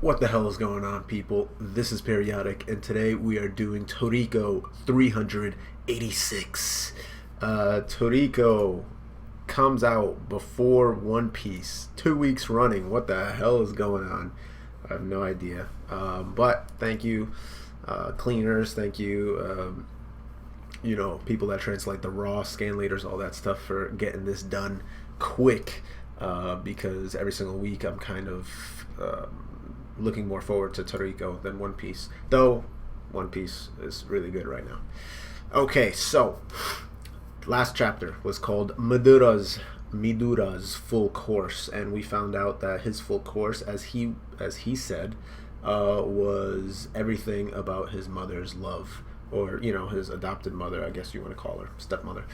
What the hell is going on, people? This is Periodik, and today we are doing Toriko 386. Toriko comes out before One Piece, 2 weeks running. What the hell is going on? I have no idea. But thank you, cleaners. Thank you, people that translate the raw, scan leaders, all that stuff, for getting this done quick. Because every single week I'm kind of looking more forward to Toriko than One Piece, though One Piece is really good right now. Okay, so last chapter was called Midura's full course, and we found out that his full course, as he said, was everything about his mother's love, or his adopted mother, I guess you want to call her, stepmother.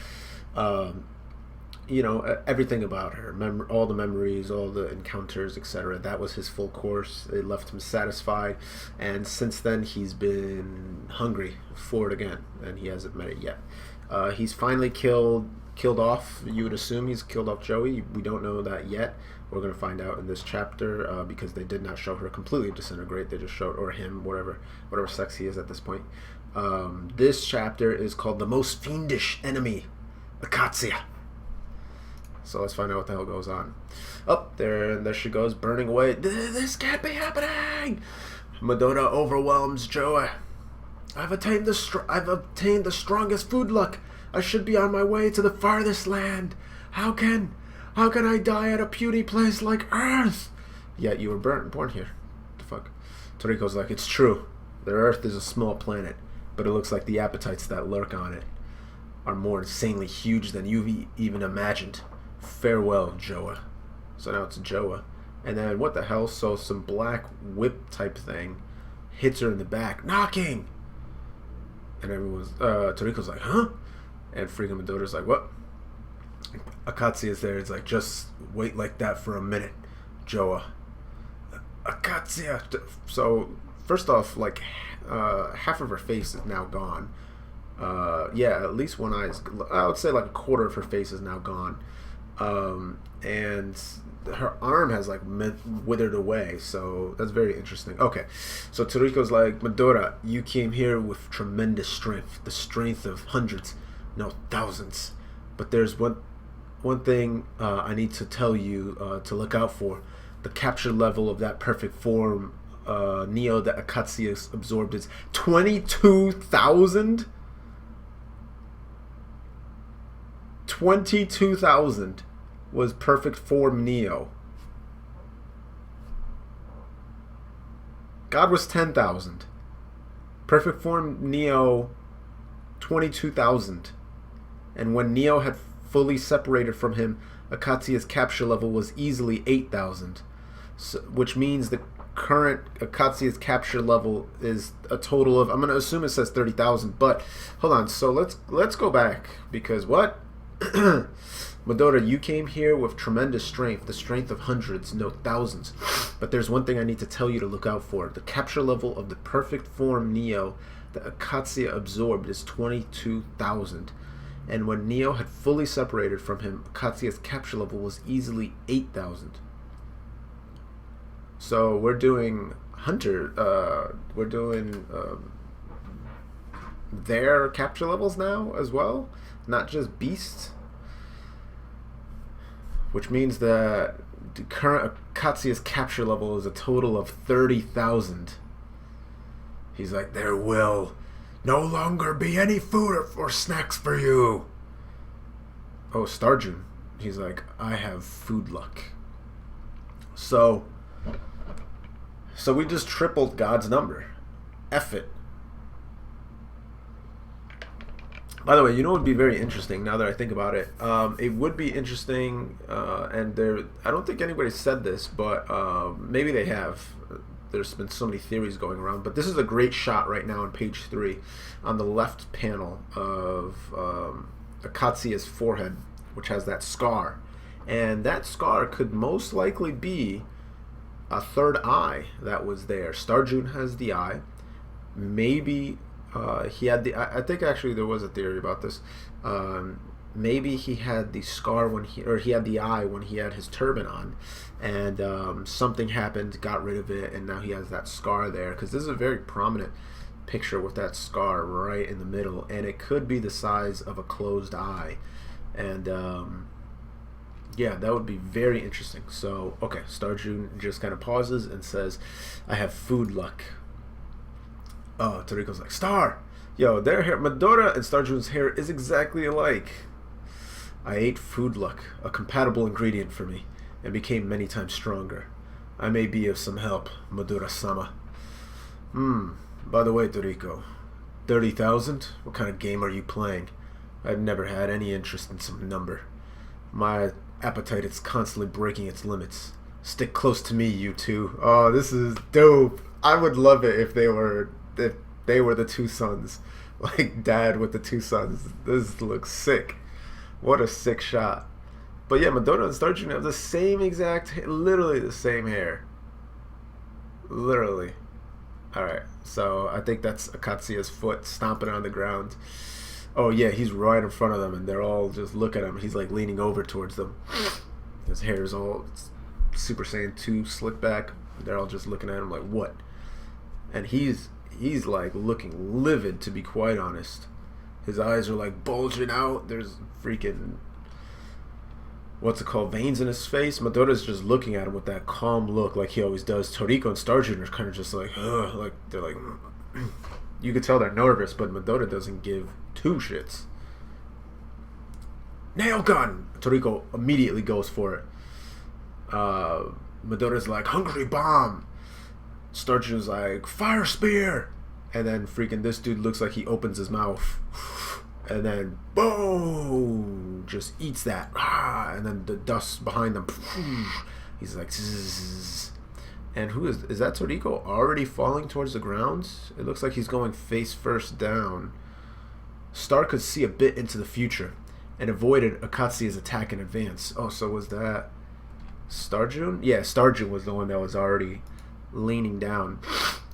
Everything about her, all the memories, all the encounters, etc. That was his full course. It left him satisfied, and since then he's been hungry for it again, and he hasn't met it yet. He's finally killed off. You would assume he's killed off Joey. We don't know that yet. We're going to find out in this chapter, because they did not show her completely disintegrate. They just showed, or him, whatever sex he is at this point. This chapter is called The Most Fiendish Enemy, Acacia. So let's find out what the hell goes on. Oh, there she goes, burning away. This can't be happening! Madonna overwhelms Joey. I've attained the strongest food luck. I should be on my way to the farthest land. How can I die at a puny place like Earth? Yet you were born here. The fuck? Toriko's like, it's true. The Earth is a small planet, but it looks like the appetites that lurk on it are more insanely huge than you've even imagined. Farewell, Joa. So now it's Joa. And then what the hell? So some black whip type thing hits her in the back, knocking. And everyone's Toriko's like, huh? And freaking Madora's like, what? Acacia's there. It's like, just wait like that for a minute, Joa. Acacia. So first off, like half of her face is now gone. Yeah, at least one eye is. I would say like a quarter of her face is now gone. And her arm has like withered away, so that's very interesting. Okay, so Toriko's like, Madora, you came here with tremendous strength, the strength of hundreds, no, thousands. But there's one thing I need to tell you to look out for. The capture level of that perfect form Neo that Acacia absorbed is 22,000. 22,000 was perfect form Neo. God was 10,000. Perfect form Neo, 22,000. And when Neo had fully separated from him, Acacia's capture level was easily 8,000. So, which means the current Acacia's capture level is a total of, I'm going to assume it says 30,000, but hold on. So let's go back, because what? Madora, you came here with tremendous strength, the strength of hundreds, no thousands. But there's one thing I need to tell you to look out for. The capture level of the perfect form Neo that Acacia absorbed is 22,000. And when Neo had fully separated from him, Acacia's capture level was easily 8,000. So we're doing we're doing their capture levels now as well, not just beasts. Which means that the current Acacia's capture level is a total of 30,000. He's like, there will no longer be any food or snacks for you. Oh, Starjun. He's like, I have food luck. So we just tripled God's number. F it. By the way, what would be very interesting now that I think about it? It would be interesting, and I don't think anybody said this, but maybe they have. There's been so many theories going around, but this is a great shot right now on page 3, on the left panel of Acacia's forehead, which has that scar. And that scar could most likely be a third eye that was there. Starjun has the eye. Maybe he had the. I think actually there was a theory about this. maybe he had the scar when he had the eye when he had his turban on, and something happened, got rid of it, and now he has that scar there. Because this is a very prominent picture with that scar right in the middle, and it could be the size of a closed eye, and yeah, that would be very interesting. So okay, Starjun just kind of pauses and says, "I have food luck." Oh, Toriko's like, "Star, yo, their hair, Medora and Starjun's hair is exactly alike. I ate food luck, a compatible ingredient for me, and became many times stronger. I may be of some help, Madura-sama. By the way, Toriko, 30,000? What kind of game are you playing? I've never had any interest in some number. My appetite is constantly breaking its limits. Stick close to me, you two." Oh, this is dope. I would love it if they were the two sons. Like dad with the two sons. This looks sick. What a sick shot. But yeah, Madonna and Starjun have the same exact, literally the same hair. Literally. Alright, so I think that's Acacia's foot stomping on the ground. Oh yeah, he's right in front of them, and they're all just looking at him. He's like leaning over towards them. His hair is all Super Saiyan 2 slick back. They're all just looking at him like, what? And he's like looking livid, to be quite honest. His eyes are like bulging out. There's freaking, what's it called, veins in his face. Madora's just looking at him with that calm look like he always does. Toriko and Starjun are kind of just like, ugh, like they're like, you could tell they're nervous, but Madora doesn't give two shits. Nail gun! Toriko immediately goes for it. Madora's like, hungry bomb. Starjun's like, fire spear. And then freaking this dude looks like he opens his mouth. And then, boom! Just eats that. And then the dust behind them. He's like, zzz. And who is that Toriko already falling towards the ground? It looks like he's going face first down. Star could see a bit into the future and avoided Acacia's attack in advance. Oh, so was that Starjun? Yeah, Starjun was the one that was already leaning down.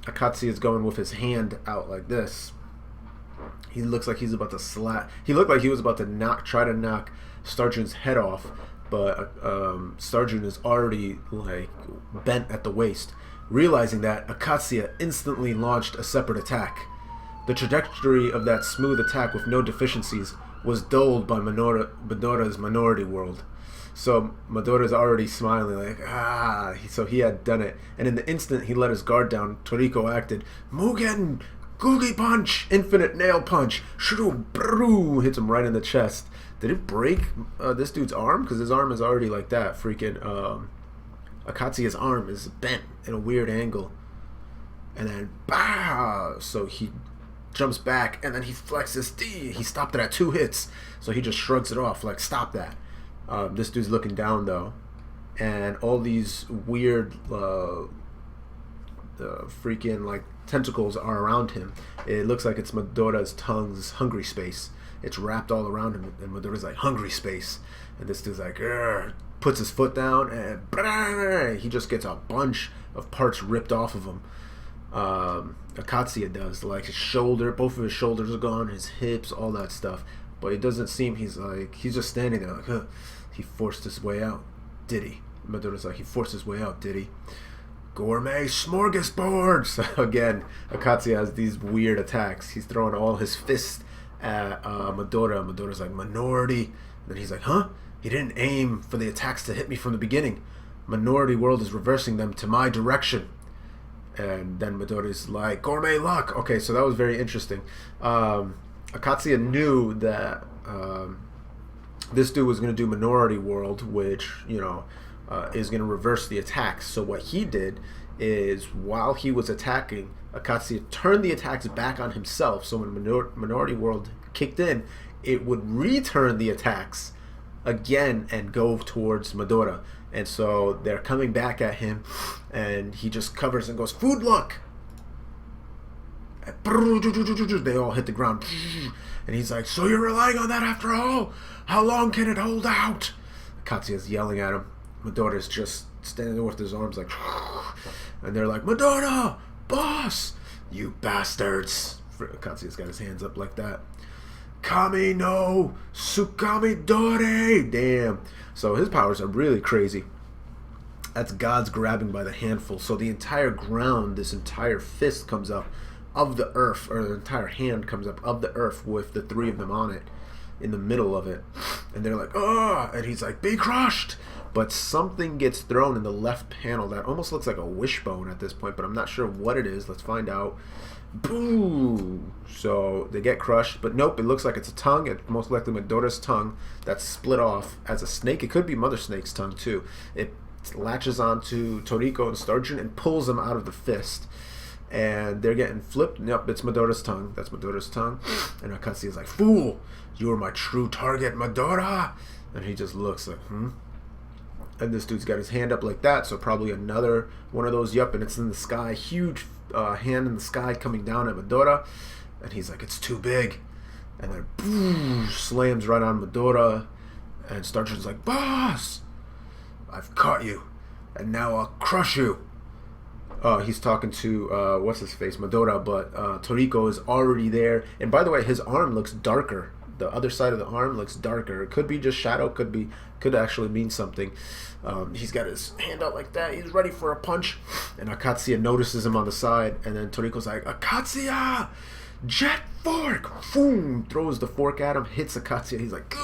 Acacia is going with his hand out like this. He looks like he's about to slap. He looked like he was about to try to knock Starjun's head off, but Starjun is already like bent at the waist. Realizing that, Acacia instantly launched a separate attack. The trajectory of that smooth attack with no deficiencies was dulled by Madora's minority world. So Madora's already smiling like, so he had done it. And in the instant he let his guard down, Toriko acted, Mugen, Googie Punch, Infinite Nail Punch, Shuru, Brrrr, hits him right in the chest. Did it break this dude's arm? Because his arm is already like that. Freaking, Acacia's arm is bent in a weird angle. And then, bah! So he jumps back, and then he flexes. He stopped it at 2 hits. So he just shrugs it off, like, stop that. This dude's looking down though, and all these weird freaking like tentacles are around him. It looks like it's Madora's tongue's hungry space. It's wrapped all around him, and Madora's like, hungry space. And this dude's like, puts his foot down, and he just gets a bunch of parts ripped off of him. Acacia does, like his shoulder, both of his shoulders are gone, his hips, all that stuff. But it doesn't seem, he's just standing there like, he forced his way out, did he? Madora's like, he forced his way out, did he? Gourmet smorgasbord! So again, Acacia has these weird attacks. He's throwing all his fists at Madora. Madora's like, minority. And then he's like, huh? He didn't aim for the attacks to hit me from the beginning. Minority world is reversing them to my direction. And then Madora's like, gourmet luck! Okay, so that was very interesting. Acacia knew that this dude was going to do Minority World, which, you know, is going to reverse the attacks. So what he did is, while he was attacking, Acacia turned the attacks back on himself. So when Minority World kicked in, it would return the attacks again and go towards Madora. And so they're coming back at him, and he just covers and goes, food luck! They all hit the ground, and he's like, so you're relying on that after all? How long can it hold out? Acacia's yelling at him. Madora's just standing there with his arms like, and they're like, Madora, boss, you bastards. Acacia's got his hands up like that. Kami no Sukami Dore. Damn. So his powers are really crazy. That's God's grabbing by the handful. So the entire ground, this entire fist comes up of the earth, or the entire hand comes up of the earth with the three of them on it, in the middle of it. And they're like, oh, and he's like, be crushed. But something gets thrown in the left panel that almost looks like a wishbone at this point, but I'm not sure what it is. Let's find out. Boom! So they get crushed, but nope, it looks like it's a tongue. It's most likely Medora's tongue that's split off as a snake. It could be Mother Snake's tongue too. It latches onto Toriko and Sturgeon and pulls them out of the fist. And they're getting flipped. Yep, it's Medora's tongue. That's Medora's tongue. And Acacia is like, fool! You are my true target, Medora! And he just looks like, And this dude's got his hand up like that, so probably another one of those. Yup, and it's in the sky. Huge hand in the sky coming down at Medora. And he's like, it's too big. And then boom, slams right on Medora. And Sturgeon's like, boss! I've caught you. And now I'll crush you. He's talking to, what's his face, Medora, but Toriko is already there. And by the way, his arm looks darker. The other side of the arm looks darker. It could be just shadow, could actually mean something. He's got his hand out like that. He's ready for a punch. And Acacia notices him on the side. And then Toriko's like, Acacia! Jet fork! Boom! Throws the fork at him, hits Acacia. He's like,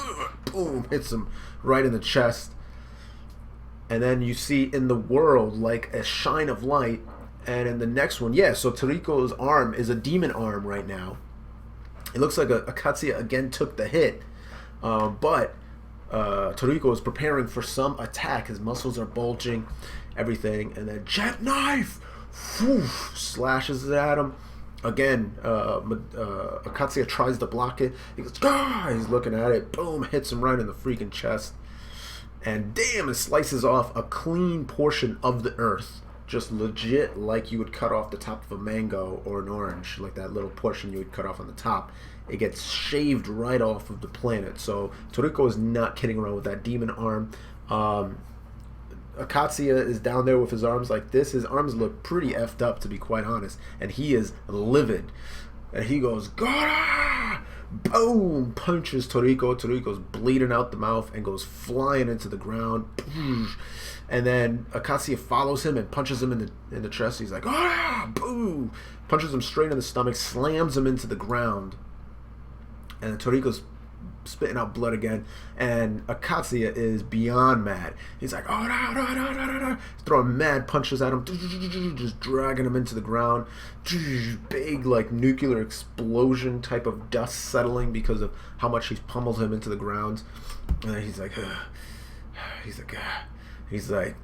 boom! Hits him right in the chest. And then you see in the world like a shine of light. And in the next one, yeah, so Toriko's arm is a demon arm right now. It looks like Acacia again took the hit. But Toriko is preparing for some attack. His muscles are bulging, everything. And then jet knife! Whew, slashes it at him. Again, Acacia tries to block it. He goes, ah! He's looking at it. Boom, hits him right in the freaking chest. And damn, it slices off a clean portion of the earth. Just legit like you would cut off the top of a mango or an orange. Like that little portion you would cut off on the top. It gets shaved right off of the planet. So Toriko is not kidding around with that demon arm. Acacia is down there with his arms like this. His arms look pretty effed up, to be quite honest. And he is livid. And he goes, Gora! Boom! Punches Toriko. Toriko's bleeding out the mouth and goes flying into the ground. And then Acacia follows him and punches him in the chest. He's like, ah! Boom! Punches him straight in the stomach, slams him into the ground. And Toriko's spitting out blood again. And Acacia is beyond mad. He's like, oh, no. Throwing mad punches at him, just dragging him into the ground. Big, like, nuclear explosion type of dust settling because of how much he's pummeled him into the ground. And then he's like,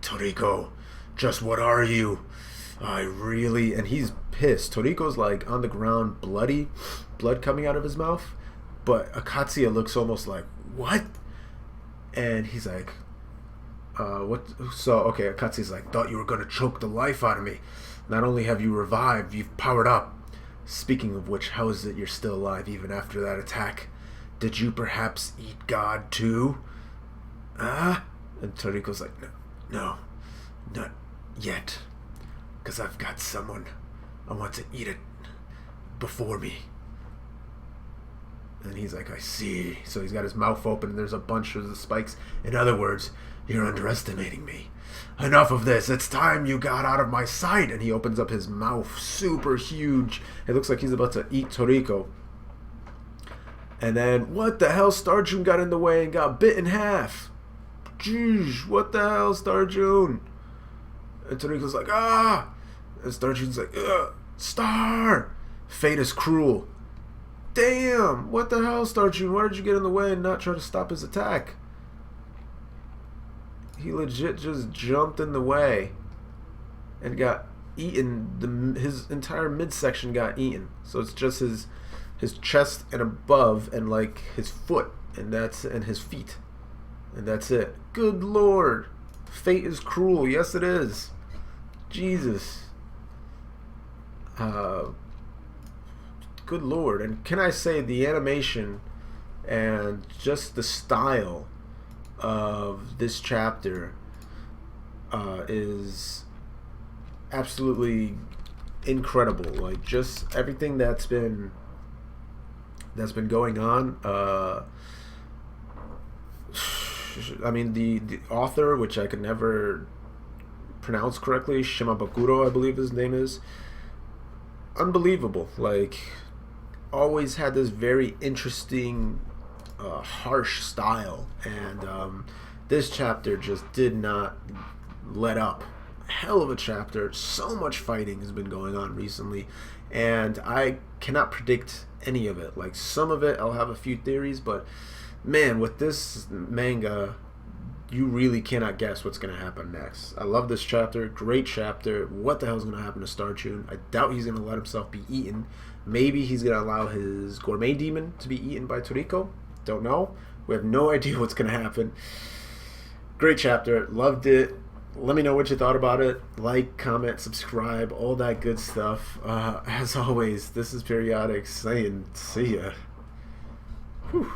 Toriko, just what are you? And he's pissed. Toriko's like on the ground, bloody, blood coming out of his mouth. But Acacia looks almost like, what? And he's like, what? So, okay, Acacia's like, thought you were going to choke the life out of me. Not only have you revived, you've powered up. Speaking of which, how is it you're still alive even after that attack? Did you perhaps eat God too? And Toriko's like, no, not yet. Because I've got someone. I want to eat it before me. And he's like, I see. So he's got his mouth open and there's a bunch of the spikes. In other words, you're underestimating me. Enough of this. It's time you got out of my sight. And he opens up his mouth, super huge. It looks like he's about to eat Toriko. And then, what the hell? Starjun got in the way and got bit in half. Jeez, what the hell, Starjun? And Toriko's like, ah! And Starjun's like, ugh, Star! Fate is cruel. Damn! What the hell, Starjun? Why did you get in the way and not try to stop his attack? He legit just jumped in the way and got eaten. His entire midsection got eaten. So it's just his chest and above and like his foot and his feet. And that's it. Good Lord. Fate is cruel. Yes, it is. Jesus. Good Lord. And can I say the animation and just the style of this chapter is absolutely incredible. Like, just everything that's been that's been going on. I mean, the author, which I could never pronounce correctly, Shimabukuro, I believe his name is, unbelievable. Like, always had this very interesting, harsh style, and this chapter just did not let up. Hell of a chapter. So much fighting has been going on recently, and I cannot predict any of it. Like, some of it I'll have a few theories, but man, with this manga, you really cannot guess what's going to happen next. I love this chapter. Great chapter. What the hell is going to happen to Star Tune? I doubt he's going to let himself be eaten. Maybe he's going to allow his gourmet demon to be eaten by Toriko. Don't know. We have no idea what's going to happen. Great chapter. Loved it. Let me know what you thought about it. Like, comment, subscribe, all that good stuff. As always, this is Periodik saying see ya. Whew.